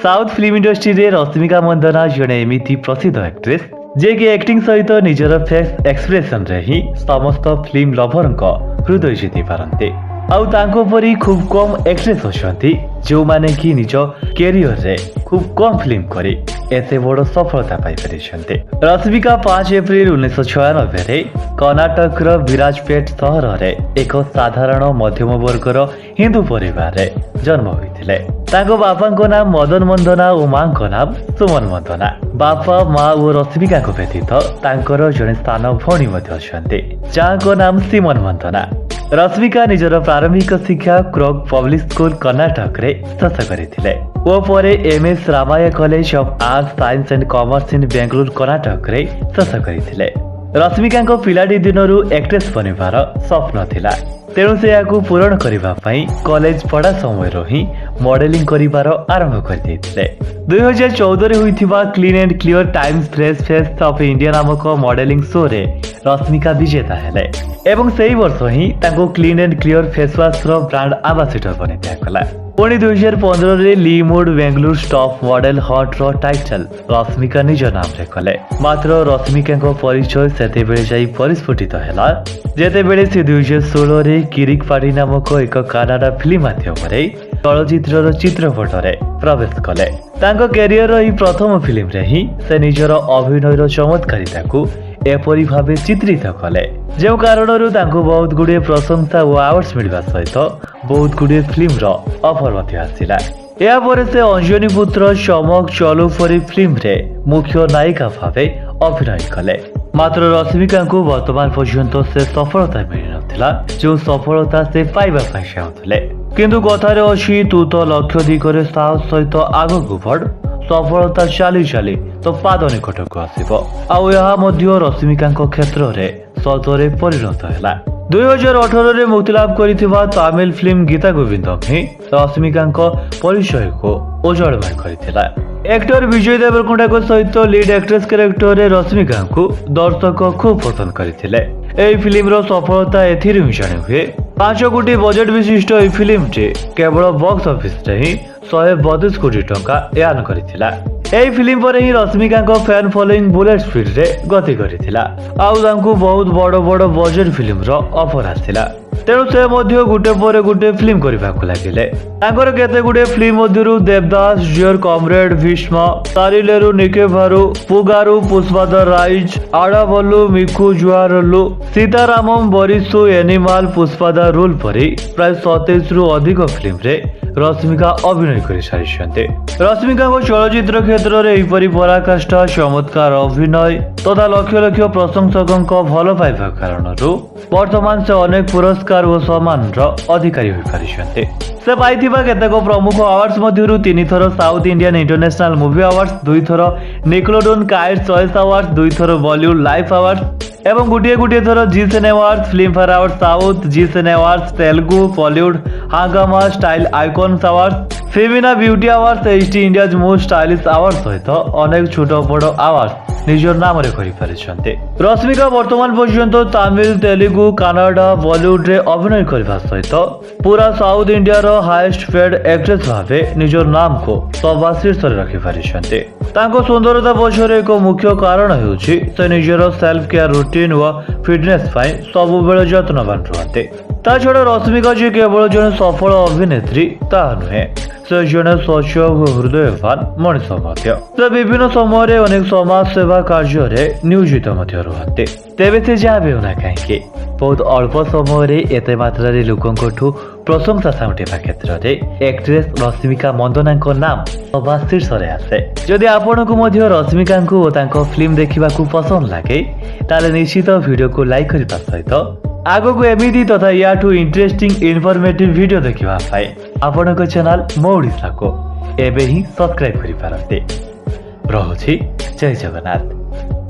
South film industry रे रश्मिका मंदाना जड़े एमती प्रसिद्ध एक्ट्रेस जे कि एक्टिंग सहित निजर फेस एक्सप्रेशन रे ही समस्त फिल्म लभर हृदय जीति पारती। आउ तांको परी खूब कम एक्ट्रेस अछंती जो माने कि निज कैरियर रे खूब कम फिल्म करी एते बड़ सफलता पाई परिछंती। रश्मिका 5 एप्रिल 1996 रे कर्नाटक रो विराजपेट सहर रे एक साधारण मध्यम वर्गर हिंदू परिवार रे जन्म होइथिले। तांको बापाको नाम मदन मंदना और मांको नाम सुमन मंदना। बापा माँ और रश्मिका को व्यतीत तांकर जड़े स्थान भौणी मध्य अछंती जाको नाम सीमन मंदना। रश्मिका निजर प्रारंभिक शिक्षा क्रोग पब्लिक स्कूल कर्नाटक रे शेष करथिले ओ परे MS Ramaiah college of arts science and commerce इन बेंगलुरु कर्नाटक रे शेष करथिले। रश्मिका को पिलाडी दिनरु एक्ट्रेस बनिबार स्वप्न थिला, तेणु से याकू पूरण करिबा पई कॉलेज पढ़ा समय ही मॉडलिंग करिबार आरंभ कर देथिले। 2014 रे होइथिबा clean and clear Times fresh face of India नामक मॉडलिंग शो रे रश्मिका विजेता हेले एवं सेही वर्ष ही तांको clean and clear face wash रो ब्रांड एम्बेसडर बनि दियागला। पुणी 2015 रे Lee mood Bengaluru top model hunt रो टाइटल रश्मिका निज नाम रे कले। मात्र रश्मिका को परिचय सेते बेले जाई परिस्फुटित हैला जेते बेले से 2016 रे किरिक पार्टी नामक एक कन्नड़ फिल्म माध्यम रे चलचित्र चित्रपट रे प्रवेश कले। तांको कैरियर ही प्रथम फिल्म रे ही से निजर अभिनयर चमत्कारिता को एपरी भावे चित्रित कले जो कारणरू तांको बहुत गुड़े प्रशंसा और अवार्ड्स मिलवा सहित बहुत गुड़े फिल्म रो ऑफर मध्य आसिला। या परे से अंजनी पुत्र चमक चलू परी फिल्म रे मुख्य नायिका भावे अभिनय कले। मात्र रश्मिका को वर्तमान पर्यंत से सफलता मिल नथिला जो सफलता से पाइबा पाई चाहुथिले। किंतु कथारे अछि तू तो लक्ष्य दिगरे साहस सहित आगकू बढ़ सफलता चली चली तो पाद निकट को आसिबो। आउ यहा मध्य रश्मिका क्षेत्र रे सतरे परिणत हैला। 2018 रे मुक्तिलाभ करिथिबा तमिल फिल्म गीता गोविंदम ही रश्मिका परिचय को उज्जवलमय करिथिला। एक्टर विजय देवरकोंडा को सहित लीड एक्ट्रेस कैरेक्टर रे रश्मिका को दर्शक खूब पसंद करथिले। एई फिल्म रो सफलता एथिरे जानि हुए 5 कोटी बजेट विशिष्ट एई फिल्म टे केवल बॉक्स ऑफिस रे ही 132 कोटी टंका एयान करिथिला। एई फिल्म पर ही रश्मिका को फैन फॉलोइंग बुलेट स्पीड रे गति करिथिला। आउ तांको बहुत बड़ बड़ बजेट फिल्म रो ऑफर आसिला, तेणु से मध्य गुटे पर गुटे फिल्म करबाकू लागिले। तांकर केते गुटे फिल्म मध्यरु देवदास, जियर कॉमरेड, भीष्म, तारिलेरु निकेभारु, पुगारु, पुष्पाधर राइज, आड़ावल्लु, मिकु जुआरल्लु, सीतारामम, बरिसु, एनिमल, पुष्पाधर रूल परी प्राय 27 रु अधिक फिल्म रे रश्मिका अभिनय कर सारी। रश्मिका को चलचित्र क्षेत्र में एपरी पराकाष्ठा चमत्कार अभिनय तथा लक्ष लक्ष प्रशंसकों भल पाइबा कारण वर्तमान से अनेक पुरस्कार और सम्मान अधिकारी हो पारिछन्ते। से पाइथिबा केतेक प्रमुख अवार्ड्स मध्यरु 3 थर south Indian international movie awards, 2 थर निकोलोडन काइट चॉइस अवार्ड्स, 2 थर बॉलीवुड लाइफ अवार्ड्स एवं गुटे थर Zee cine awards, Filmfare award south, Zee cine awards Telugu, Bollywood Hungama style icons awards, Femina beauty awards, HT India most stylish award सहित अनेक छोट बड़ अवार्ड निजर नाम रे करि परिछन्ते। रश्मिका वर्तमान पर्यंत तमिल, तेलुगु, कन्नड़, बॉलीवुड रे अभिनय करबा सहित पूरा साउथ इंडिया रो हाईएस्ट पेड एक्ट्रेस भावे निजर नाम को सभा शीर्ष रे रखि परिछन्ते। तांको सुंदरता पछरे एक मुख्य कारण हेउछि से निजर सेल्फ केयर रूटीन व फिटनेस पाई सब बेले यत्नवान रहते। ता छड़ा रश्मिका जी केवल जने सफल अभिनेत्री ता नुहे, से जने स्वच्छ और हृदयवान मनीष मध्य। से विभिन्न समय रे अनेक समाज सेवा कार्य रे नियोजित मध्य रहते। तेबे से जहाँ भी होना कहीं बहुत अल्प समय रे एते मात्रा रे लोकंठू प्रशंसा साउंटेबा क्षेत्र रे एक्ट्रेस रश्मिका मंदना को नाम सभा शीर्ष रे आसे। जदि आपन को मध्य रश्मिका को तांको फिल्म देखिबा को पसंद लागे ताले निश्चित वीडियो को लाइक करबा सहित आगो को एमिदी तथा याठू इंटरेस्टिंग इनफॉर्मेटिव वीडियो देखिबा पाई आपन को चैनल मो ओडिसा को एबे ही सब्सक्राइब करि पारते। रहुछि जय जगन्नाथ।